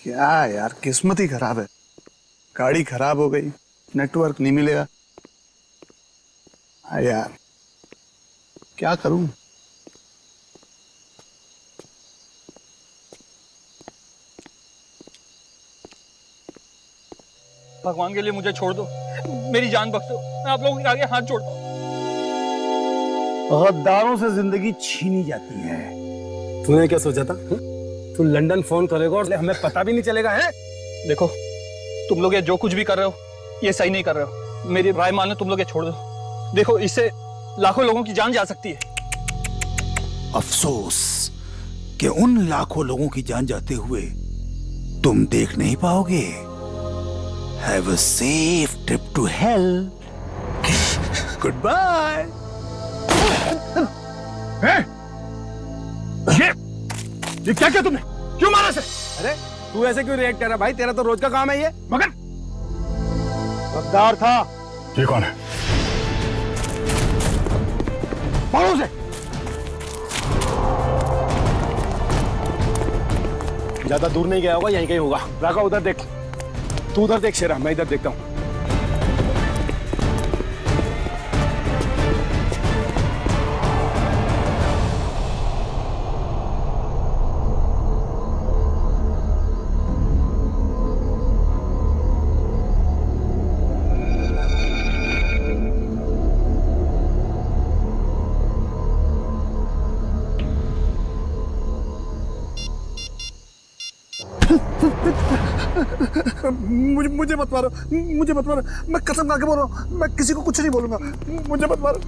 क्या यार, किस्मत ही खराब है। गाड़ी खराब हो गई, नेटवर्क नहीं मिलेगा। हाँ यार, क्या करूं। भगवान के लिए मुझे छोड़ दो, मेरी जान बख्शो। मैं आप लोगों के आगे हाथ जोड़ता हूँ। गद्दारों से जिंदगी छीनी जाती है। तूने क्या सोचा था? तू लंदन फोन करेगा और हमें पता भी नहीं चलेगा है? देखो, तुम लोग ये जो कुछ भी कर रहे हो ये सही नहीं कर रहे हो। मेरी राय मानो, तुम लोग ये छोड़ दो। देखो, इससे लाखों लोगों की जान जा सकती है। अफसोस कि उन लाखों लोगों की जान जाते हुए तुम देख नहीं पाओगे। Have a safe trip to hell. Goodbye. ये क्या किया तुमने? क्यों मारा इसे? अरे तू ऐसे क्यों रिएक्ट कर रहा भाई? तेरा तो रोज का काम है ये। मगर गद्दार था। ये कौन है? मारो उसे। ज्यादा दूर नहीं गया होगा, यहीं कहीं होगा। राघव उधर देख, तू उधर देख शेरा, मैं इधर देखता हूँ। मुझे मत मारो, मुझे मत मारो। मैं कसम खा के बोल रहा हूँ, मैं किसी को कुछ नहीं बोलूंगा। मुझे मत मारो।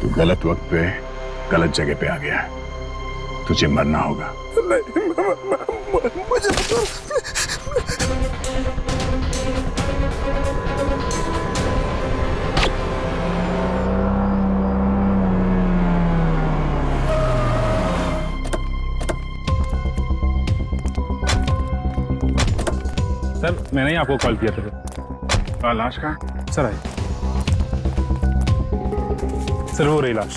तू गलत वक्त पे गलत जगह पे आ गया है। तुझे मरना होगा। नहीं, मुझे मत मारो। सर, मैंने ही आपको कॉल किया था। लाश कहाँ? Sir I. सर वो रही लाश।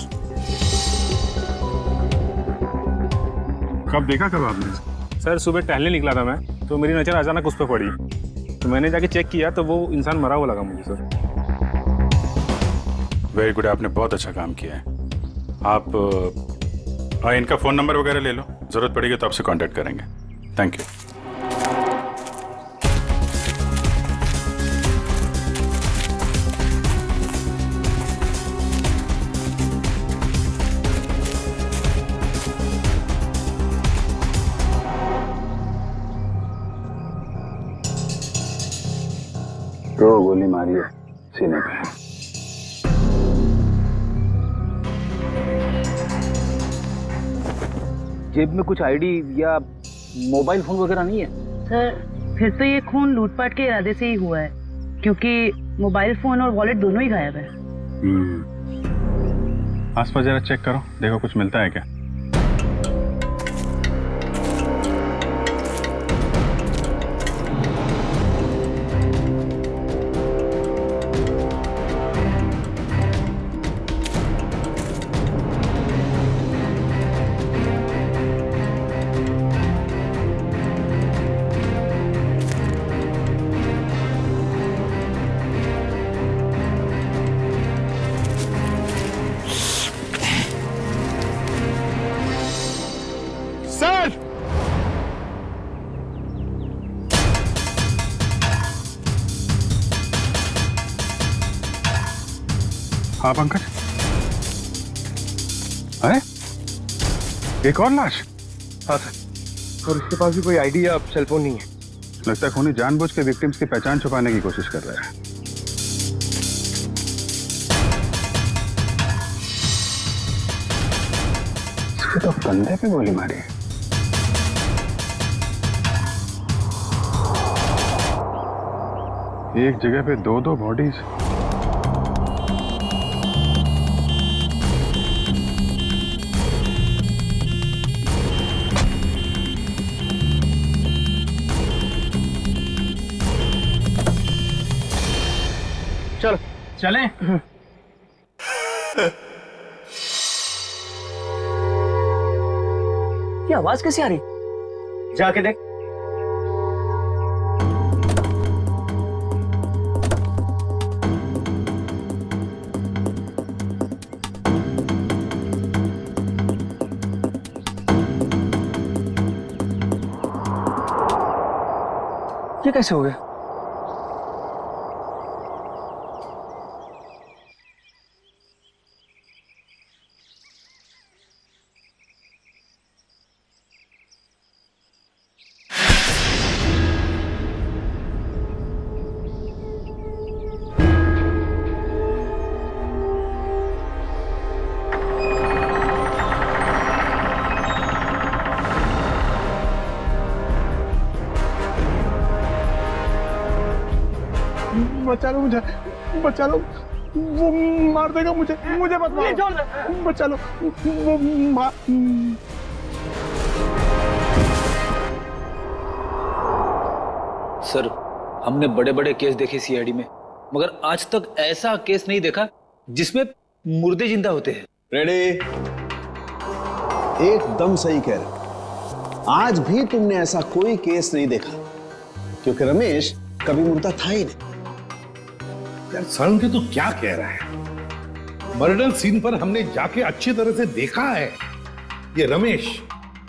कब देखा, कब आपने? सर सुबह टहलने निकला था मैं, तो मेरी नज़र अचानक उस पर पड़ी, तो मैंने जाके चेक किया तो वो इंसान मरा हुआ लगा मुझे सर। वेरी गुड, आपने बहुत अच्छा काम किया है। आप इनका फ़ोन नंबर वगैरह ले लो, ज़रूरत पड़ेगी तो आपसे कांटेक्ट करेंगे। Thank you. दो गोली मारी है सीने पे। जेब में कुछ आईडी या मोबाइल फोन वगैरह नहीं है? सर, फिर तो ये खून लूटपाट के इरादे से ही हुआ है, क्योंकि मोबाइल फोन और वॉलेट दोनों ही गायब है। आसपास जरा चेक करो, देखो कुछ मिलता है क्या। सर! हाँ पंकज, अरे एक और लाश? हाँ सर, और इसके पास भी कोई आईडी या सेल फोन नहीं है। लगता है खूनी जानबूझ के विक्टिम्स की पहचान छुपाने की कोशिश कर रहा है। इसके तो कंधे पे गोली मारी है। एक जगह पे दो दो बॉडीज। चलो चलें? ये आवाज कैसी आ रही? जाके देख। ये कैसे हो गया? बचा लो मुझे, बचा लो, वो मार देगा मुझे, मुझे मत मारो, बचा लो, वो मार। सर, हमने बड़े बड़े केस देखे सीआईडी में, मगर आज तक ऐसा केस नहीं देखा जिसमें मुर्दे जिंदा होते हैं। रेडी? एकदम सही कह रहे। आज भी तुमने ऐसा कोई केस नहीं देखा, क्योंकि रमेश कभी मुर्दा था ही नहीं। यार सरण के तू क्या कह रहा है? मर्डर सीन पर हमने जाके अच्छी तरह से देखा है। ये रमेश,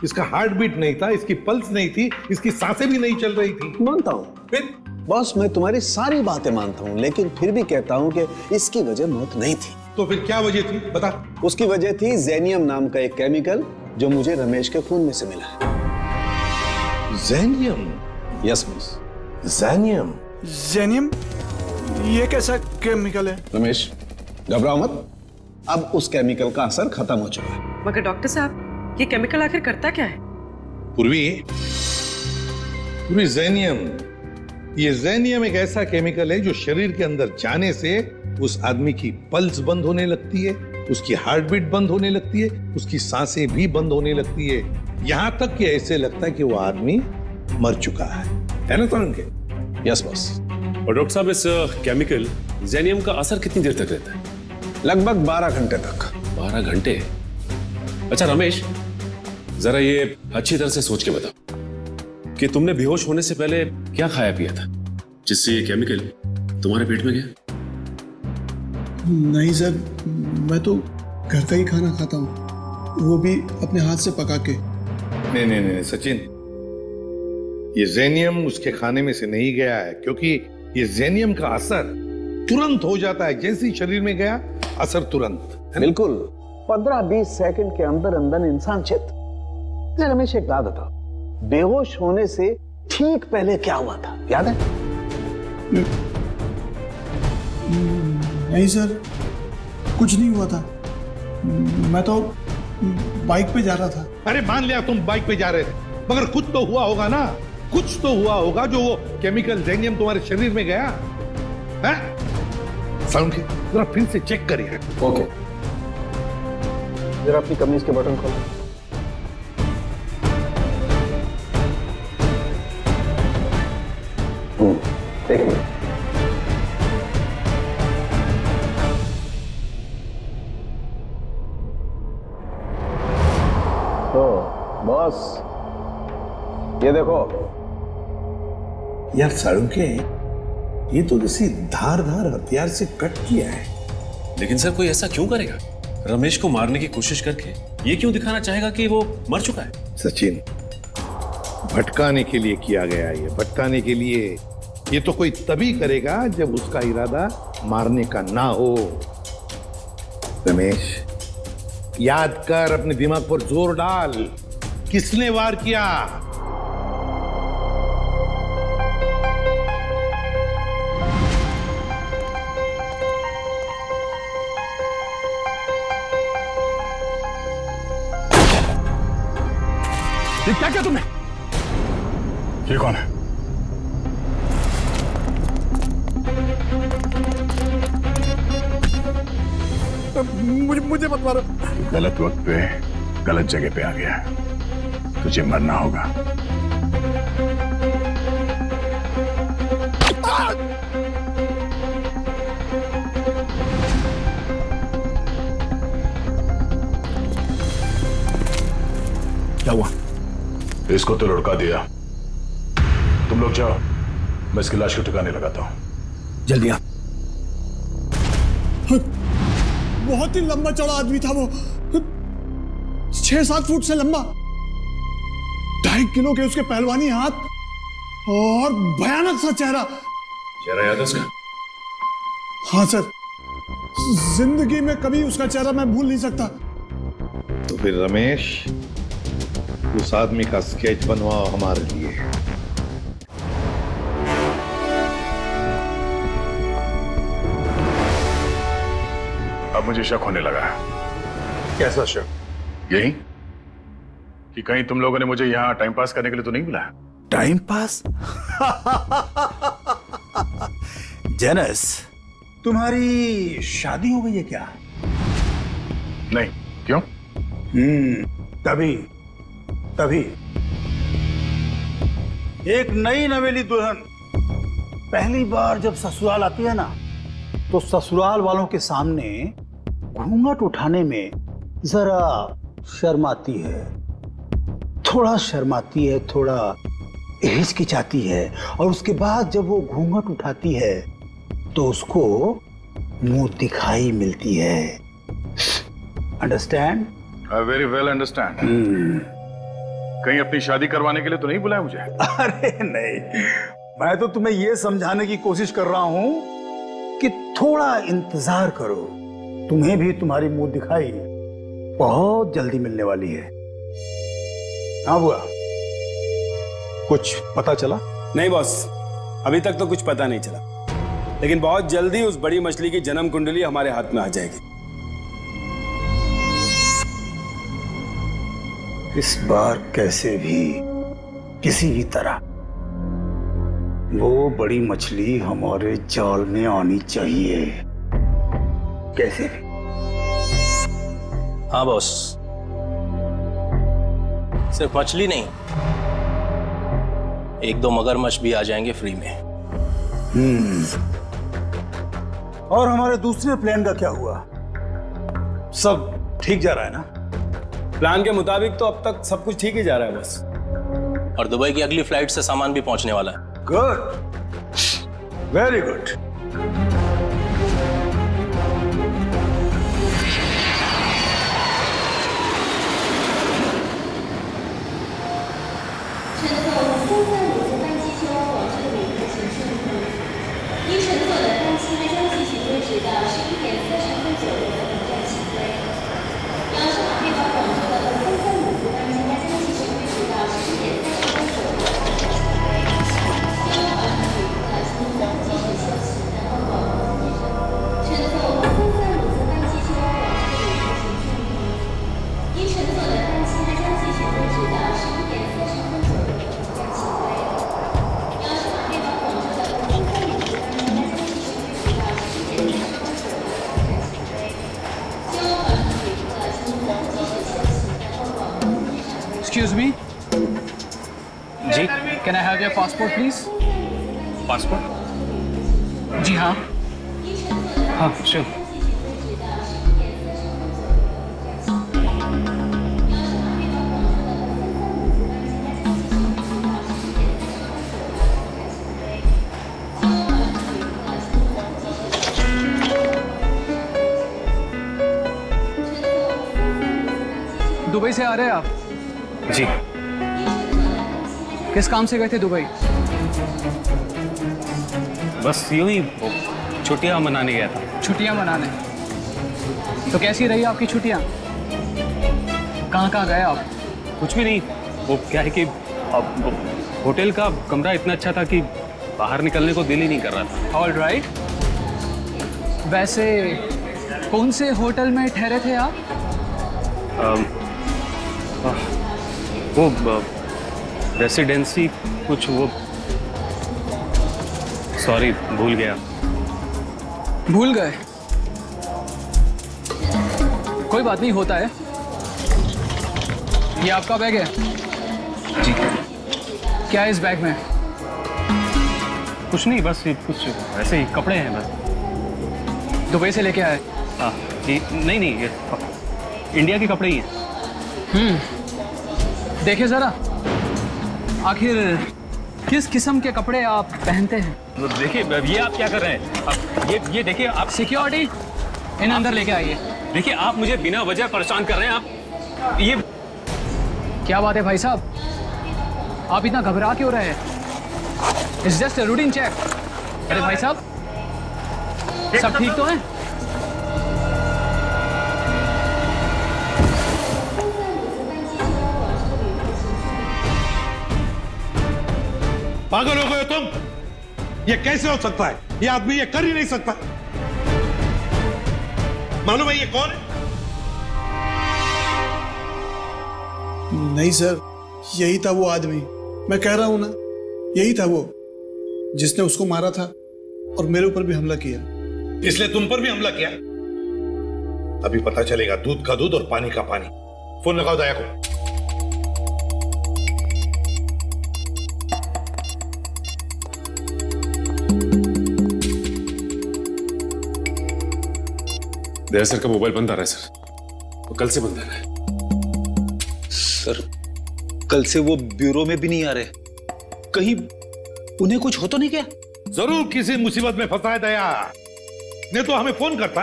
इसका हार्ट बीट नहीं था, इसकी पल्स नहीं थी, इसकी सांसें भी नहीं चल रही थी। मानता हूं फिर बॉस, मैं तुम्हारी सारी बातें मानता हूं, लेकिन फिर भी कहता हूं कि इसकी वजह मौत नहीं थी। तो फिर क्या वजह थी बता? उसकी वजह थी जेनियम नाम का एक केमिकल जो मुझे रमेश के खून में से मिला है। जेनियम? Yes boss. जेनियम? जेनियम? ये कैसा केमिकल है? रमेश घबराओ मत, अब उस केमिकल का असर खत्म हो चुका है। मगर डॉक्टर साहब, ये केमिकल आखिर करता क्या है? पूर्वी, जेनियम, ये जेनियम एक ऐसा केमिकल है जो शरीर के अंदर जाने से उस आदमी की पल्स बंद होने लगती है, उसकी हार्ट बीट बंद होने लगती है, उसकी सांसें भी बंद होने लगती है, यहां तक कि ऐसे लगता है कि वो आदमी मर चुका है ना सरण के? Yes boss. और डॉक्टर साहब, इस केमिकल जेनियम का असर कितनी देर तक रहता है? लगभग 12 घंटे तक। 12 घंटे? अच्छा रमेश, जरा ये अच्छी तरह से सोच के बताओ कि तुमने बेहोश होने से पहले क्या खाया पिया था जिससे ये केमिकल तुम्हारे पेट में गया? नहीं सर, मैं तो घर का ही खाना खाता हूँ, वो भी अपने हाथ से पका के। नहीं नहीं नहीं सचिन, ये जेनियम उसके खाने में से नहीं गया है, क्योंकि ये जेनियम का असर तुरंत हो जाता है, जैसे ही शरीर में गया असर तुरंत। बिल्कुल 15-20 सेकंड के अंदर अंदर इंसान चित। रमेश एक बात बताओ, बेहोश होने से ठीक पहले क्या हुआ था, याद है? नहीं सर, कुछ नहीं हुआ था, मैं तो बाइक पे जा रहा था। अरे मान लिया तुम बाइक पे जा रहे थे, मगर कुछ तो हुआ होगा ना, कुछ तो हुआ होगा जो वो केमिकल जेनियम तुम्हारे शरीर में गया है? साउंड के जरा फिर से चेक करिए। ओके, जरा अपनी कमीज के बटन खोलो। एक मिनट। तो बॉस, ये देखो। यार साड़ू के, ये तो किसी धारदार हथियार से कट किया है। लेकिन सर, कोई ऐसा क्यों करेगा? रमेश को मारने की कोशिश करके ये क्यों दिखाना चाहेगा कि वो मर चुका है? सचिन, भटकाने के लिए किया गया है, ये भटकाने के लिए। ये तो कोई तभी करेगा जब उसका इरादा मारने का ना हो। रमेश, याद कर, अपने दिमाग पर जोर डाल, किसने वार किया? ये क्या किया तुमने? ये कौन है? मुझे मत मारो। गलत वक्त पे गलत जगह पे आ गया है, तुझे मरना होगा। क्या हुआ? इसको तो लुढ़का दिया। तुम लोग जाओ, मैं इसकी लाश को ठिकाने लगाता हूं। जल्दी आ। बहुत ही लंबा चौड़ा आदमी था वो, 6-7 फुट से लंबा, 2.5 किलो के उसके पहलवानी हाथ और भयानक सा चेहरा। चेहरा याद है उसका? हाँ सर, जिंदगी में कभी उसका चेहरा मैं भूल नहीं सकता। तो फिर रमेश, उस आदमी का स्केच बनवाओ हमारे लिए। अब मुझे शक होने लगा है। कैसा शक? यही कि कहीं तुम लोगों ने मुझे यहाँ टाइम पास करने के लिए तो नहीं बुलाया? Time pass? जेनस, तुम्हारी शादी हो गई है क्या? नहीं। क्यों? तभी एक नई नवेली दुल्हन पहली बार जब ससुराल आती है ना, तो ससुराल वालों के सामने घूंघट उठाने में जरा शर्माती है, थोड़ा हिचकिचाती है, और उसके बाद जब वो घूंघट उठाती है तो उसको मुंह दिखाई मिलती है। Understand? I very well understand. कहीं अपनी शादी करवाने के लिए तो नहीं बुलाया मुझे? अरे नहीं, मैं तो तुम्हें यह समझाने की कोशिश कर रहा हूं कि थोड़ा इंतजार करो, तुम्हें भी तुम्हारी मुंह दिखाई बहुत जल्दी मिलने वाली है। हाँ बुआ, कुछ पता चला? नहीं बॉस, अभी तक तो कुछ पता नहीं चला, लेकिन बहुत जल्दी उस बड़ी मछली की जन्म कुंडली हमारे हाथ में आ जाएगी। इस बार कैसे भी, किसी भी तरह वो बड़ी मछली हमारे जाल में आनी चाहिए, कैसे भी। हाँ बॉस, सिर्फ मछली नहीं, 1-2 मगरमच्छ भी आ जाएंगे फ्री में। और हमारे दूसरे प्लान का क्या हुआ? सब ठीक जा रहा है ना? प्लान के मुताबिक तो अब तक सब कुछ ठीक ही जा रहा है बस। और दुबई की अगली फ्लाइट से सामान भी पहुंचने वाला है। Good, very good. Excuse me? जी, Can I have your passport, please? Passport? जी हाँ। हाँ श्योर। दुबई से आ रहे हैं आप? जी। किस काम से गए थे दुबई? बस यूं ही छुट्टियां मनाने गया था। छुट्टियां मनाने? तो कैसी रही आपकी छुट्टियां? कहाँ गए आप? कुछ भी नहीं, वो क्या है कि होटल का कमरा इतना अच्छा था कि बाहर निकलने को दिल ही नहीं कर रहा था। All right. वैसे कौन से होटल में ठहरे थे आप? वो रेसिडेंसी कुछ, वो सॉरी भूल गया। भूल गए? कोई बात नहीं, होता है। ये आपका बैग है? जी। क्या है इस बैग में? कुछ नहीं, बस ये कुछ ऐसे ही कपड़े हैं बस। दुबई से लेके आए? हाँ जी। नहीं, ये इंडिया के कपड़े ही हैं। देखिए जरा। आखिर किस किस्म के कपड़े आप पहनते हैं? देखिए ये आप क्या कर रहे हैं? अब ये देखिए आप सिक्योरिटी इन अंदर लेके आइए। देखिए आप मुझे बिना वजह परेशान कर रहे हैं। आप ये क्या बात है भाई साहब, आप इतना घबरा क्यों रहे हैं? It's just a routine check. अरे भाई साहब, सब ठीक तो है? पागल हो गए हो तुम? ये कैसे हो सकता है? ये आदमी ये कर ही नहीं सकता। मालूम है ये कौन है? नहीं सर, यही था वो आदमी। मैं कह रहा हूं ना, यही था वो जिसने उसको मारा था और मेरे ऊपर भी हमला किया। इसलिए तुम पर भी हमला किया? अभी पता चलेगा दूध का दूध और पानी का पानी। फोन लगाओ दया को। दया सर का मोबाइल बंद आ रहा है सर, वो कल से बंद आ रहा है। सर कल से वो ब्यूरो में भी नहीं आ रहे, कहीं उन्हें कुछ हो तो नहीं क्या? जरूर किसी मुसीबत में फंसा है दया, नहीं तो हमें फोन करता।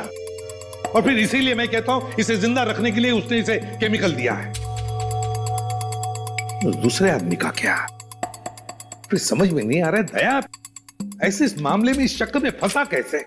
और फिर इसीलिए मैं कहता हूं इसे जिंदा रखने के लिए उसने इसे केमिकल दिया है। दूसरे आदमी का क्या? फिर समझ में नहीं आ रहा है दया ऐसे इस मामले में इस चक्कर में फंसा कैसे?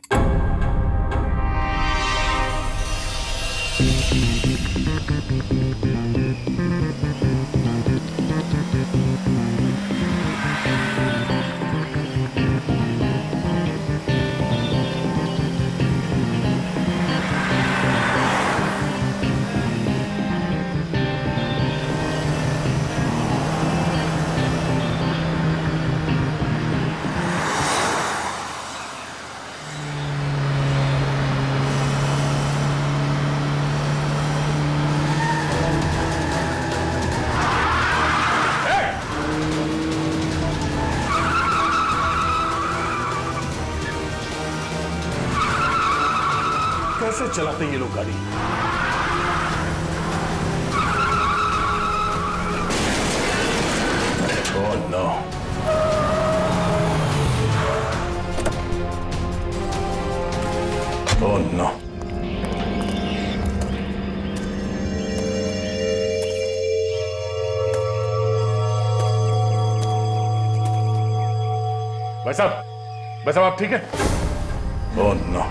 कैसे चलाते ये लोग गाड़ी? Oh no. Oh no. भाई साहब आप ठीक है? Oh no.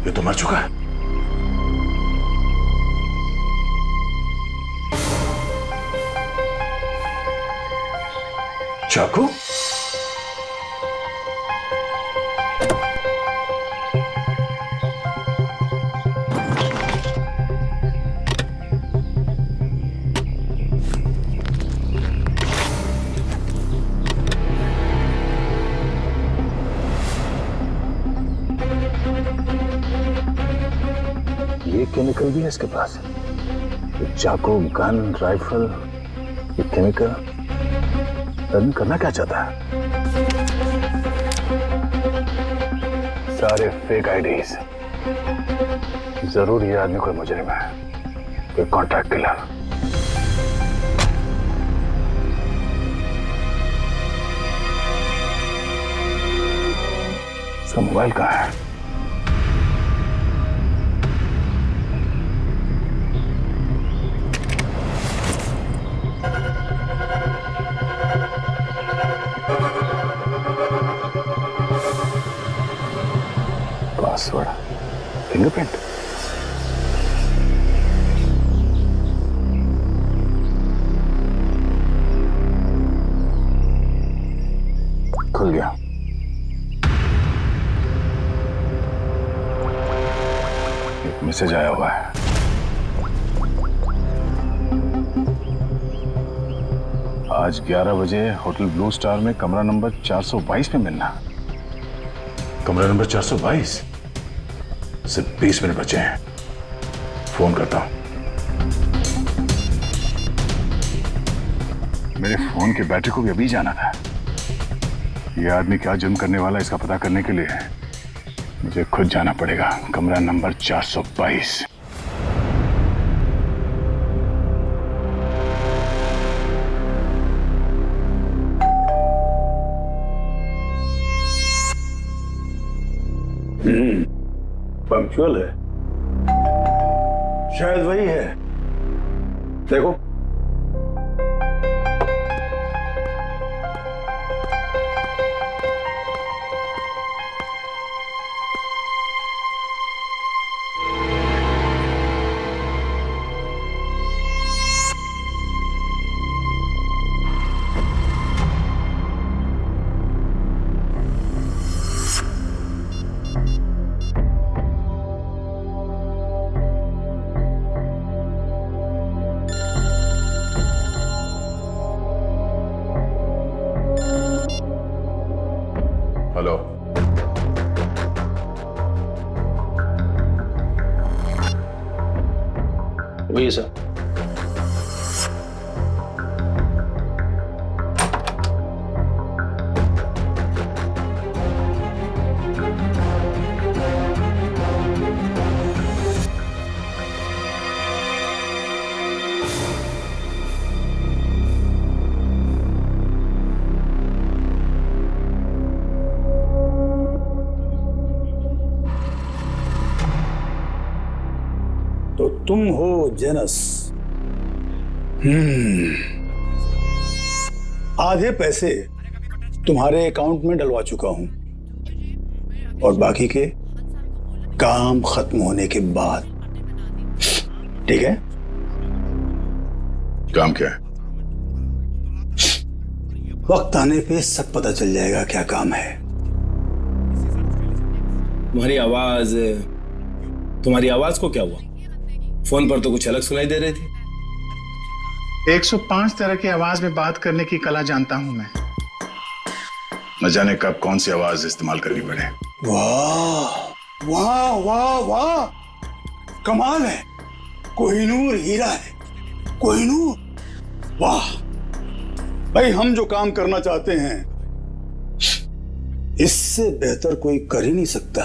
ये तो मर चुका है। चाकू? ये केमिकल भी है इसके पास। ये चाकू, गन, राइफल, ये केमिकल आदमी करना क्या चाहता है? सारे फेक आईडीज। जरूर ये आदमी कोई मुजरिम है, कोई कॉन्ट्रैक्ट किलर। इसका मोबाइल कहाँ है? Password, fingerprint. खुल गया। एक मैसेज आया हुआ है। आज 11 बजे होटल ब्लू स्टार में कमरा नंबर 422 में मिलना। कमरा नंबर 422? सिर्फ 20 मिनट बचे हैं, फोन करता हूं। मेरे फोन के बैटरी को भी अभी जाना था। ये आदमी क्या जुर्म करने वाला है इसका पता करने के लिए मुझे खुद जाना पड़ेगा। कमरा नंबर 422। पंक्चुअल है, शायद वही है। देखो, हेलो, वही सर। तो तुम हो जेनस। आधे पैसे तुम्हारे अकाउंट में डलवा चुका हूं और बाकी के काम खत्म होने के बाद। ठीक है? काम क्या है? वक्त आने पे सब पता चल जाएगा क्या काम है। तुम्हारी आवाज को क्या हुआ? फोन पर तो कुछ अलग सुनाई दे रही थी। 105 तरह की आवाज में बात करने की कला जानता हूं मैं। न जाने कब कौन सी आवाज इस्तेमाल करनी पड़े। वाह वाह वाह वाह, कमाल है। कोहिनूर हीरा है, कोहिनूर। वाह भाई, हम जो काम करना चाहते हैं इससे बेहतर कोई कर ही नहीं सकता।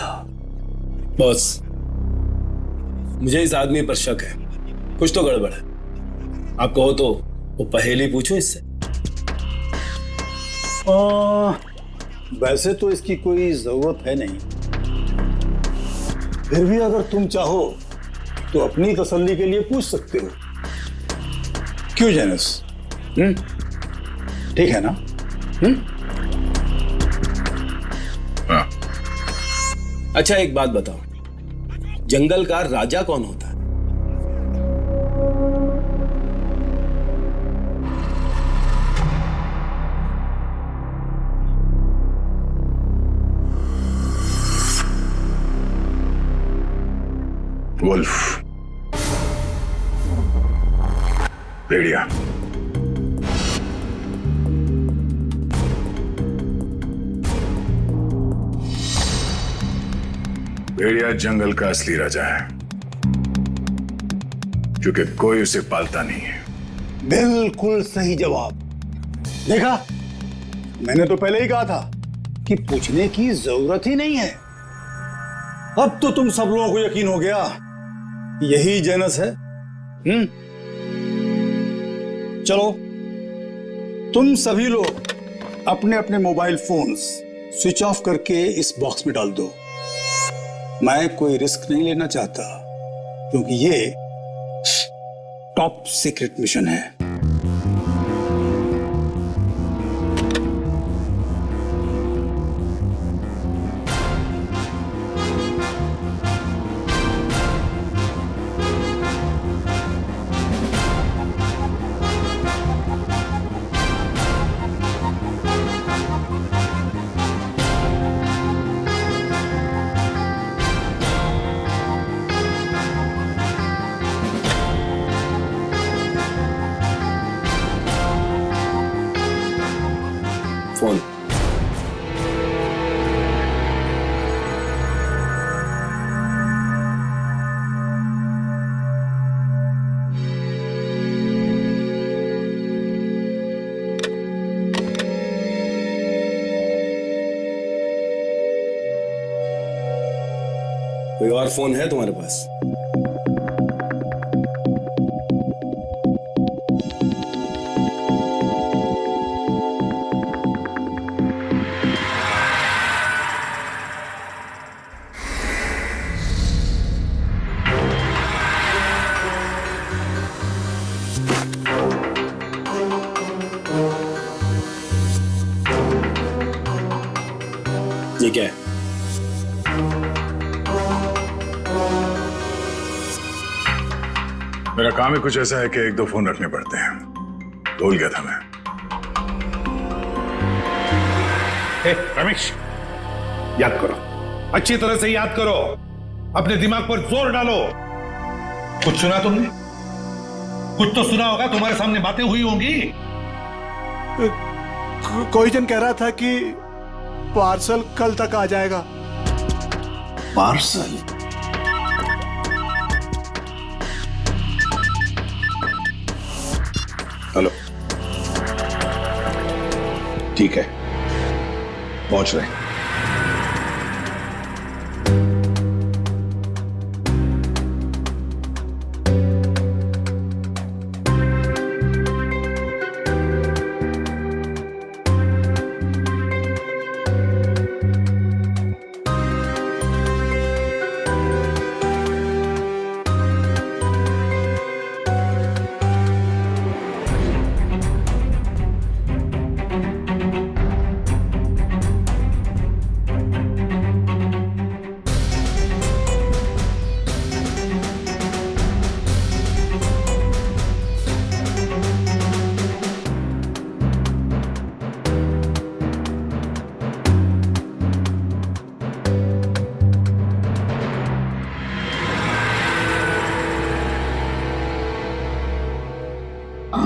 बॉस, मुझे इस आदमी पर शक है, कुछ तो गड़बड़ है। आप कहो तो वो पहेली पूछो इससे। वैसे तो इसकी कोई जरूरत है नहीं, फिर भी अगर तुम चाहो तो अपनी तसल्ली के लिए पूछ सकते हो। क्यों जेनस? ठीक है ना? हाँ। अच्छा, एक बात बताओ, जंगल का राजा कौन होता है? वुल्फ, भेड़िया। भेड़िया जंगल का असली राजा है, क्योंकि कोई उसे पालता नहीं है। बिल्कुल सही जवाब। देखा, मैंने तो पहले ही कहा था कि पूछने की जरूरत ही नहीं है। अब तो तुम सब लोगों को यकीन हो गया, यही जेनस है। चलो, तुम सभी लोग अपने अपने मोबाइल फोन्स स्विच ऑफ करके इस बॉक्स में डाल दो। मैं कोई रिस्क नहीं लेना चाहता, क्योंकि ये टॉप सीक्रेट मिशन है। फोन। कोई और फोन है तुम्हारे पास? ये क्या है? मेरा काम ही कुछ ऐसा है कि एक दो फोन रखने पड़ते हैं। भूल गया था मैं। रमेश, याद करो, अच्छी तरह से याद करो, अपने दिमाग पर जोर डालो। कुछ सुना तुमने? कुछ तो सुना होगा, तुम्हारे सामने बातें हुई होंगी। कोई जन कह रहा था कि पार्सल कल तक आ जाएगा। पार्सल? हेलो, ठीक है, पहुंच रहे हैं।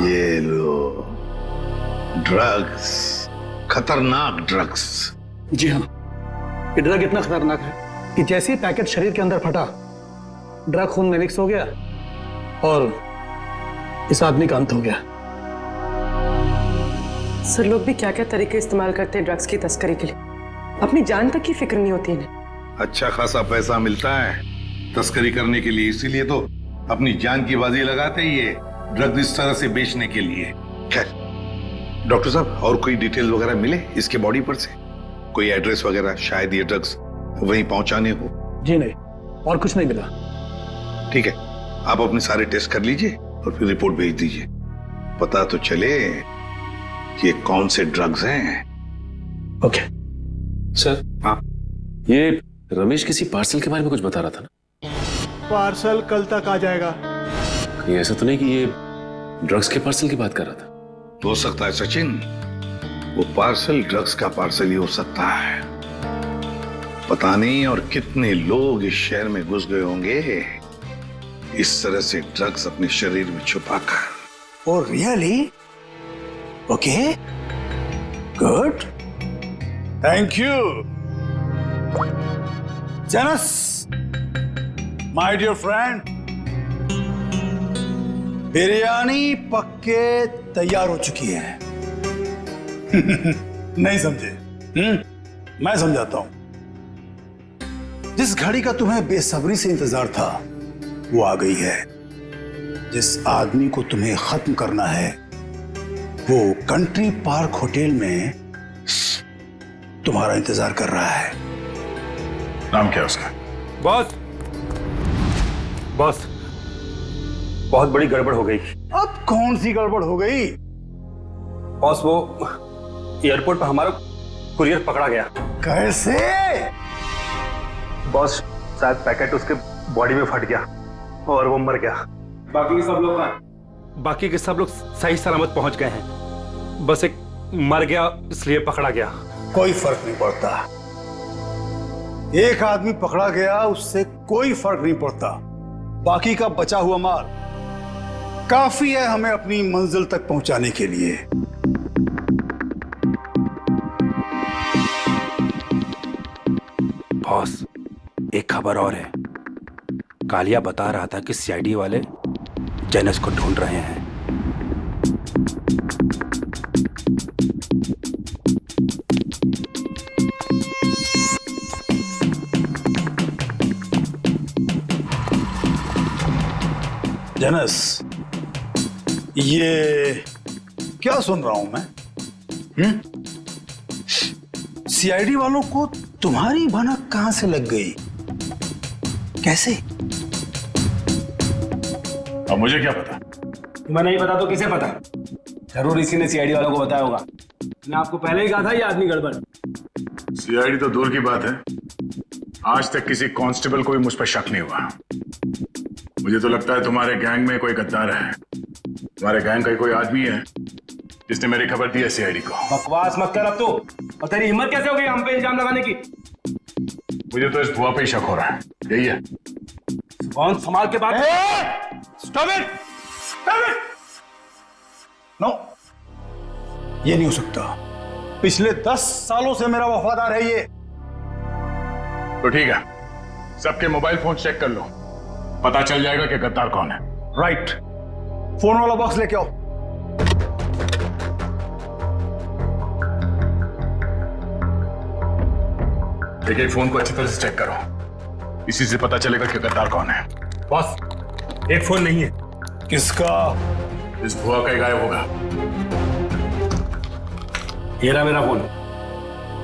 ये लो ड्रग्स, खतरनाक ड्रग्स। जी हाँ, ये ड्रग इतना खतरनाक है कि जैसे ही पैकेट शरीर के अंदर फटा, ड्रग खून में मिक्स हो गया और इस आदमी का अंत हो गया। सर, लोग भी क्या क्या तरीके इस्तेमाल करते हैं ड्रग्स की तस्करी के लिए। अपनी जान तक की फिक्र नहीं होती इन्हें। अच्छा खासा पैसा मिलता है तस्करी करने के लिए, इसीलिए तो अपनी जान की बाजी लगाते ही ये ड्रग्स इस तरह से बेचने के लिए। खैर डॉक्टर साहब, और कोई डिटेल वगैरह मिले इसके बॉडी पर से? कोई एड्रेस वगैरह, शायद ये ड्रग्स वहीं पहुंचाने हो? जी नहीं, और कुछ नहीं मिला। ठीक है, आप अपने सारे टेस्ट कर लीजिए और फिर रिपोर्ट भेज दीजिए, पता तो चले कि ये कौन से ड्रग्स हैं। Okay sir. हाँ, ये रमेश किसी पार्सल के बारे में कुछ बता रहा था ना? पार्सल कल तक आ जाएगा। कहीं ऐसा तो नहीं कि ये ड्रग्स के पार्सल की बात कर रहा था? हो सकता है सचिन, वो पार्सल ड्रग्स का पार्सल ही हो सकता है। पता नहीं और कितने लोग इस शहर में घुस गए होंगे इस तरह से ड्रग्स अपने शरीर में छुपाकर। Oh really? Okay, good, thank you Janus, my dear friend. Biryani पक्के तैयार हो चुकी है। नहीं समझे? मैं समझाता हूं। जिस घड़ी का तुम्हें बेसब्री से इंतजार था वो आ गई है। जिस आदमी को तुम्हें खत्म करना है वो कंट्री पार्क होटल में तुम्हारा इंतजार कर रहा है। नाम क्या है उसका? बॉस, बॉस, बहुत बड़ी गड़बड़ हो गई। अब कौन सी गड़बड़ हो गई? बॉस, वो एयरपोर्ट पर हमारा कुरियर पकड़ा गया। कैसे? बॉस, शायद पैकेट उसके बॉडी में फट गया और वो मर गया। बाकी के सब लोग सही सलामत पहुंच गए हैं, बस एक मर गया इसलिए पकड़ा गया। कोई फर्क नहीं पड़ता, एक आदमी पकड़ा गया उससे कोई फर्क नहीं पड़ता। बाकी का बचा हुआ माल काफी है हमें अपनी मंजिल तक पहुंचाने के लिए। बॉस, एक खबर और है। कालिया बता रहा था कि सीआईडी वाले जेनस को ढूंढ रहे हैं। जेनस, ये क्या सुन रहा हूं मैं? सीआईडी वालों को तुम्हारी भनक कहां से लग गई? कैसे? अब मुझे क्या पता? तुम्हें नहीं पता तो किसे पता? जरूर इसी ने सीआईडी वालों को बताया होगा। मैंने आपको पहले ही कहा था ये आदमी गड़बड़। सीआईडी तो दूर की बात है, आज तक किसी कांस्टेबल को भी मुझ पर शक नहीं हुआ। मुझे तो लगता है तुम्हारे गैंग में कोई गद्दार है। तुम्हारे गैंग का कोई आदमी है जिसने मेरी खबर दी है सीआईडी को। बकवास मत कर अब तू। और तेरी हिम्मत कैसे हो गई हम पे इल्जाम लगाने की? मुझे तो इस बुआ पे ही शक हो रहा है। यही है। कौन संभाल के बात? Stop it! Stop it! No, ये नहीं हो सकता। पिछले 10 सालों से मेरा वफादार है ये। तो ठीक है, सबके मोबाइल फोन चेक कर लो, पता चल जाएगा कि गद्दार कौन है। राइट, फोन वाला बॉक्स लेके आओ। एक फोन को अच्छी तरह से चेक करो, इसी से पता चलेगा कि गद्दार कौन है। बॉस, एक फोन नहीं है। किसका? इस बुआ का ही गायब होगा। ये रहा मेरा फोन।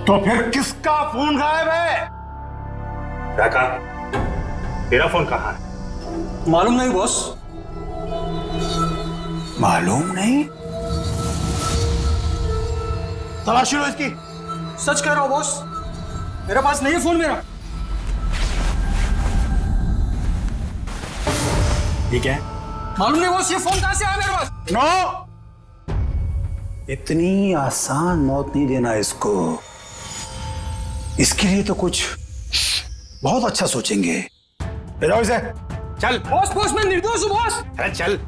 तो फिर किसका फोन गायब है? काका, तेरा फोन कहाँ है? मालूम नहीं बॉस। मालूम नहीं? तलाशी लो इसकी। सच कह रहा हूं बॉस, मेरे पास नहीं है फोन मेरा। ठीक है, मालूम नहीं बॉस, ये फोन कहां से आया मेरे पास? नो, इतनी आसान मौत नहीं देना इसको। इसके लिए तो कुछ बहुत अच्छा सोचेंगे। ले जाओ इसे। चल। बॉस बॉस, मैं निर्दोष हूं बॉस। अरे चल।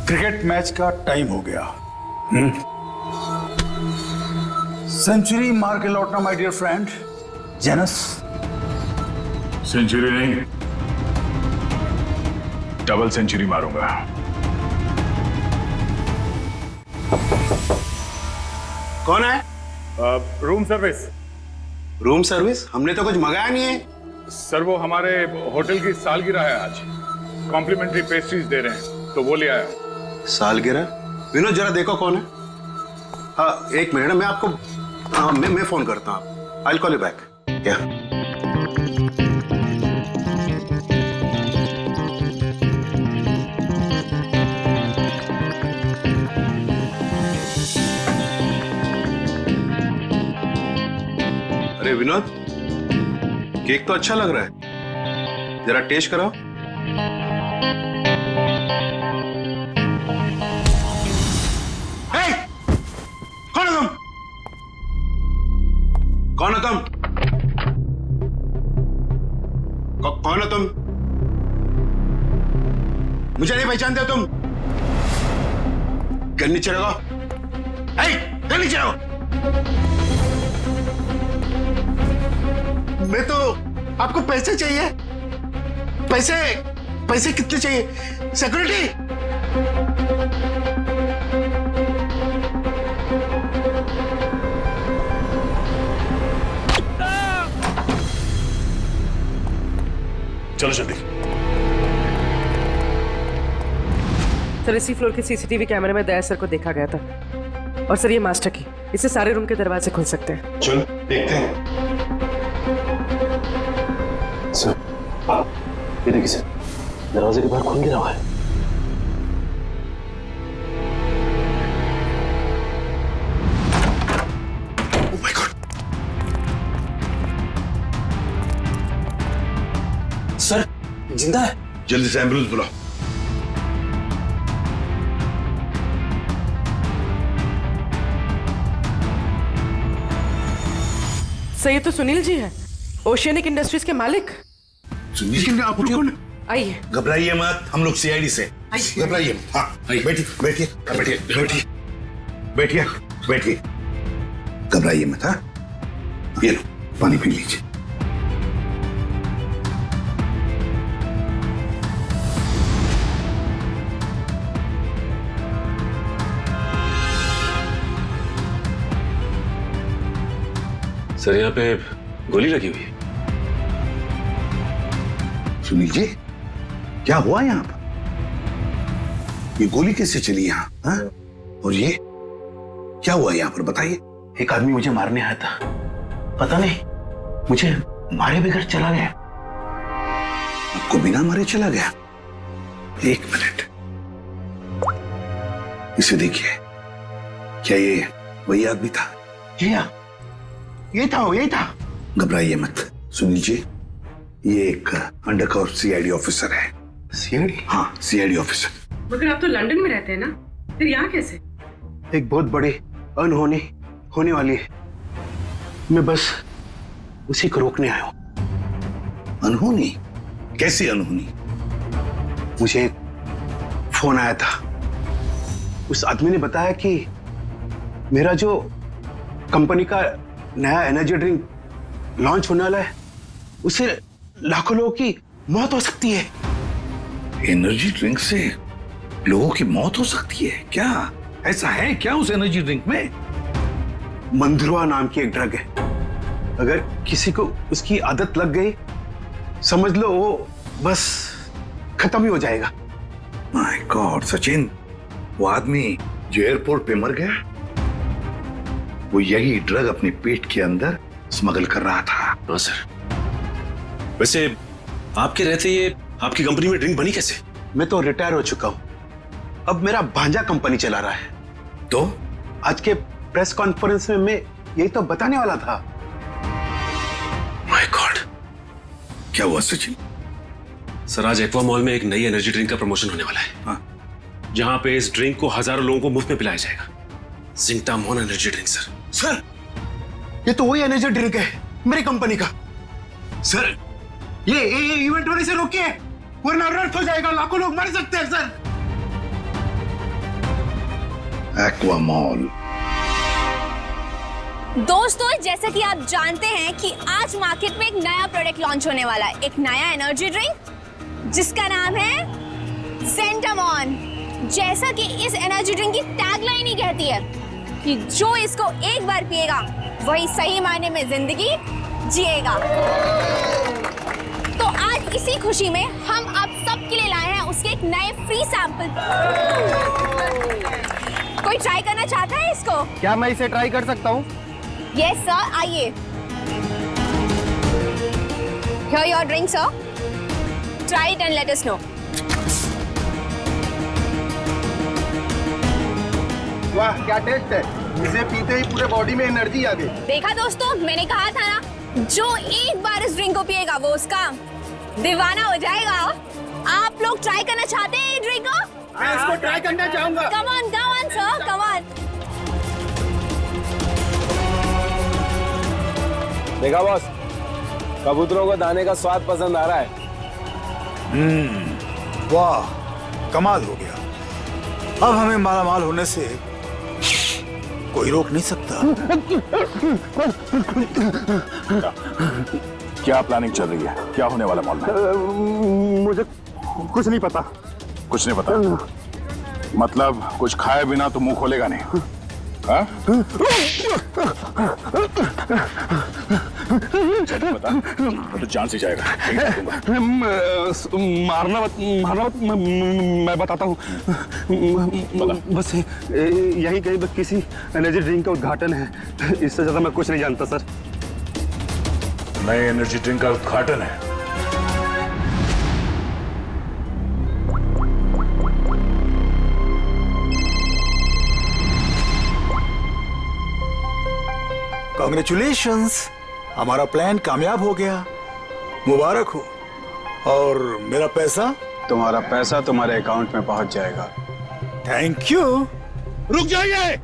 क्रिकेट मैच का टाइम हो गया। सेंचुरी मार के लौटना my dear friend Janus. Century नहीं, डबल सेंचुरी मारूंगा। कौन है? Room service. Room service? हमने तो कुछ मंगाया नहीं है। सर, वो हमारे होटल की सालगिरह है आज, कॉम्प्लीमेंट्री पेस्ट्रीज दे रहे हैं, तो वो ले आया। सालगिरह? विनोद जरा देखो कौन है। हाँ, एक मिनट, मैं आपको मैं फोन करता हूँ। I will call you back. क्या? अरे विनोद, केक तो अच्छा लग रहा है, जरा टेस्ट कराओ। कौन है तुम? कौन है तुम? कौन है तुम? मुझे नहीं पहचानते हो तुम? गन नीचे रखो। गन नीचे रखो। मैं तो, आपको पैसे चाहिए? पैसे? पैसे कितने चाहिए? सिक्योरिटी? चलो जल्दी। सर, इसी फ्लोर के सीसीटीवी कैमरे में दया सर को देखा गया था। और सर, ये मास्टर की, इससे सारे रूम के दरवाजे खुल सकते हैं। चल देखते हैं। सर, ये देखिए सर, दरवाजे के बाहर खून गिरा हुआ है। Oh my God. सर, जिंदा है। जल्दी से एम्बुलेंस बुलाओ। सर, ये तो सुनील जी हैं, ओशियनिक इंडस्ट्रीज के मालिक। सुनील, आप कौन? आइए। घबराइए मत, हम लोग सीआईडी से। घबराइए मत। हाँ, बैठिए बैठिए बैठिए बैठिए बैठिए बैठिए। घबराइए मत। हाँ, ये लो, पानी पी लीजिए। सर, यहाँ पे गोली लगी हुई है। सुनील जी, क्या हुआ यहाँ पर? ये गोली कैसे चली यहाँ? हाँ? और ये क्या हुआ यहाँ पर, बताइए। एक आदमी मुझे मारने आया था, पता नहीं मुझे मारे बगैर चला गया। आपको बिना मारे चला गया? एक मिनट, इसे देखिए, क्या ये वही आदमी था? यही था। घबराइए मत सुनील जी, ये एक अंडरकवर सीआईडी ऑफिसर है। सीआईडी? हाँ, सीआईडी ऑफिसर। मगर आप तो लंदन में रहते हैं ना, फिर यहाँ कैसे? एक बहुत बड़ी अनहोनी होने वाली है, मैं बस उसी को रोकने आया हूं। अनहोनी? कैसी अनहोनी? मुझे एक फोन आया था, उस आदमी ने बताया कि मेरा जो कंपनी का नया एनर्जी ड्रिंक लॉन्च होने वाला है, उससे लाखों लोगों की मौत हो सकती है। एनर्जी ड्रिंक से लोगों की मौत हो सकती है? क्या ऐसा है क्या उस एनर्जी ड्रिंक में? मंधुआ नाम की एक ड्रग है, अगर किसी को उसकी आदत लग गई, समझ लो वो बस खत्म ही हो जाएगा। माय गॉड सचिन, वो आदमी जो एयरपोर्ट पे मर गया, वो यही ड्रग अपने पेट के अंदर स्मगल कर रहा था। हाँ सर। वैसे आपके रहते ये आपकी कंपनी में ड्रिंक बनी कैसे? मैं तो रिटायर हो चुका हूं, अब मेरा भांजा कंपनी चला रहा है। तो आज के प्रेस कॉन्फ्रेंस में मैं यही तो बताने वाला था। माय गॉड, क्या हुआ सचिन? सर आज एक्वा मॉल में एक नई एनर्जी ड्रिंक का प्रमोशन होने वाला है। हाँ। जहां पे इस ड्रिंक को हजारों लोगों को मुफ्त में पिलाया जाएगा। जिंकटामॉन एनर्जी ड्रिंक सर। सर, ये तो वही एनर्जी ड्रिंक है मेरी कंपनी का। सर, ये इवेंट होने से रोकिए, वरना अनर्थ हो जाएगा, लाखों लोग मर सकते हैं सर। Aqua mall. दोस्तों, जैसा कि आप जानते हैं कि आज मार्केट में एक नया प्रोडक्ट लॉन्च होने वाला है, एक नया एनर्जी ड्रिंक जिसका नाम है ज़ेंटामॉन। जैसा कि इस एनर्जी ड्रिंक की टैगलाइन ही कहती है कि जो इसको एक बार पिएगा वही सही मायने में जिंदगी जिएगा। तो आज इसी खुशी में हम आप सबके लिए लाए हैं उसके एक नए फ्री सैंपल। कोई ट्राई करना चाहता है इसको? क्या मैं इसे ट्राई कर सकता हूँ? यस सर, आइए। Here your drink, sir. Try it and let us know. वाह, क्या टेस्ट है! इसे पीते ही पूरे बॉडी में एनर्जी आ गई। देखा दोस्तों, मैंने कहा था ना, जो एक बार इस ड्रिंक को पिएगा वो उसका दीवाना हो जाएगा। आप लोग ट्राई करना चाहते हैं ये ड्रिंक को? मैं इसको ट्राई करना चाहूंगा। Come on, sir, come on. देखा बॉस, कबूतरों को दाने का स्वाद पसंद आ रहा है। वाह, कमाल हो गया। अब हमें मालामाल होने से कोई रोक नहीं सकता। क्या प्लानिंग चल रही है? क्या होने वाला मॉल में? मुझे कुछ नहीं पता। कुछ नहीं पता? मतलब कुछ खाए बिना तो मुंह खोलेगा नहीं? हाँ? बता, तो जान से जाएगा। मारना मत, मैं बताता हूँ। बस यही कहीं किसी एनर्जी ड्रिंक का उद्घाटन है, इससे ज्यादा मैं कुछ नहीं जानता सर। नए एनर्जी ड्रिंक का उद्घाटन है? कांग्रेचुलेशंस, हमारा प्लान कामयाब हो गया, मुबारक हो। और मेरा पैसा? तुम्हारा पैसा तुम्हारे अकाउंट में पहुंच जाएगा। Thank you. रुक जाइए,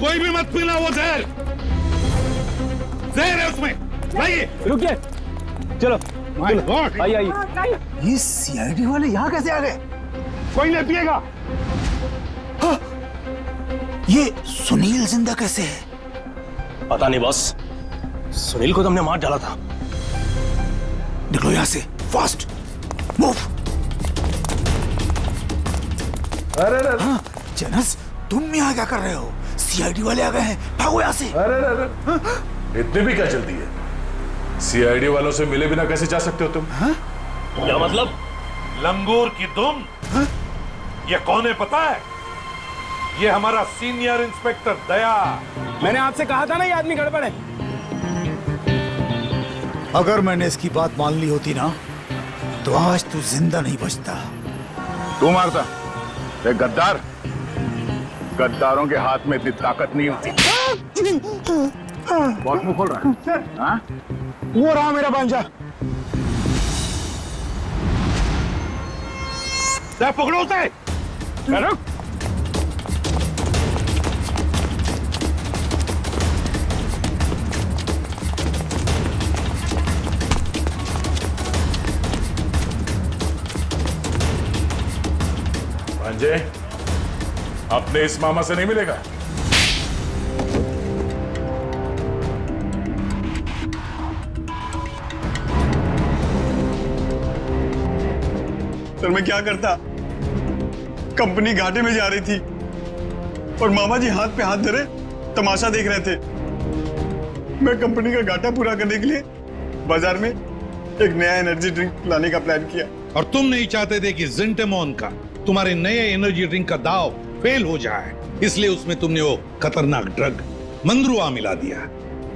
कोई भी मत पीना वो जहर। जहर है उसमें। लाइए। रुकिए, चलो आइए। ये सीआईडी वाले यहाँ कैसे आ गए? कोई नहीं पिएगा। ये सुनील जिंदा कैसे है? पता नहीं बॉस, सुनील को तुमने मार डाला था। निकलो यहाँ से, फास्ट मूव। अरे हाँ, जनस, तुम यहाँ क्या कर रहे हो? सीआईडी वाले आ गए हैं, भागो यहाँ से। अरे इतनी भी क्या जल्दी है? सीआईडी वालों से मिले बिना कैसे जा सकते हो तुम? क्या मतलब? लंगूर की दुम। ये कौन है पता है? ये हमारा सीनियर इंस्पेक्टर दया। मैंने आपसे कहा था ना ये आदमी गड़बड़ है। अगर मैंने इसकी बात मान ली होती ना, तो आज तू जिंदा नहीं बचता। तू मारता? एक गद्दार, गद्दारों के हाथ में इतनी ताकत नहीं होती। बहुत मुंह खोल रहा है, हाँ? वो रहा मेरा भांजा। पकड़ो उसे। रुक। भांजे, अपने इस मामा से नहीं मिलेगा। सर मैं क्या करता? कंपनी घाटे में जा रही थी और मामा जी हाथ पे हाथ धरे तमाशा देख रहे थे। मैं कंपनी का घाटा पूरा करने के लिए बाजार में एक नया एनर्जी ड्रिंक लाने का प्लान किया। और तुम नहीं चाहते थे कि जिंटेमॉन का, तुम्हारे नए एनर्जी ड्रिंक का दाव फेल हो जाए, इसलिए उसमें तुमने वो खतरनाक ड्रग मंद्रुआ मिला दिया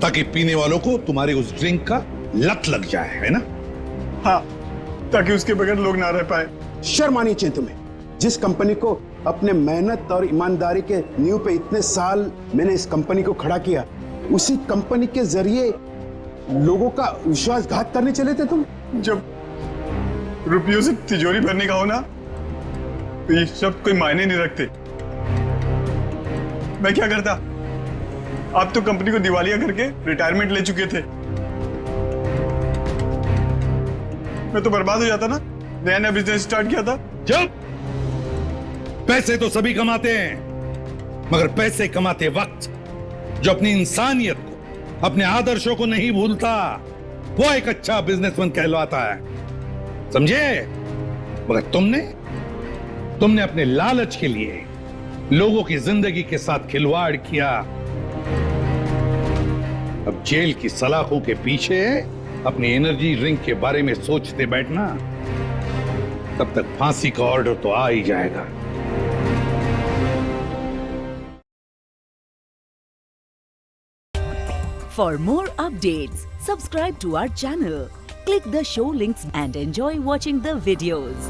ताकि पीने वालों को तुम्हारे उस ड्रिंक का लत लग जाए, है ना? हाँ, ताकि उसके बगैर लोग ना रह पाए। शर्म आनी चाहिए तुम्हें। जिस कंपनी को अपने मेहनत और ईमानदारी के नींव पे इतने साल मैंने इस कंपनी को खड़ा किया, उसी कंपनी के जरिए लोगों का विश्वासघात करने चले थे तुम। जब रुपयों से तिजोरी भरने का हो ना, तो ये शब्द कोई मायने नहीं रखते। मैं क्या करता? आप तो कंपनी को दिवालिया करके रिटायरमेंट ले चुके थे। मैं तो बर्बाद हो जाता ना, नया नया बिजनेस स्टार्ट किया था। चुप! पैसे तो सभी कमाते हैं, मगर पैसे कमाते वक्त जो अपनी इंसानियत को, अपने आदर्शों को नहीं भूलता, वो एक अच्छा बिजनेसमैन कहलाता है, समझे? मगर तुमने अपने लालच के लिए लोगों की जिंदगी के साथ खिलवाड़ किया। अब जेल की सलाखों के पीछे अपनी एनर्जी ड्रिंक के बारे में सोचते बैठना, तब तक फांसी का ऑर्डर तो आ ही जाएगा। For more updates, subscribe to our channel, click the show links and enjoy watching the videos.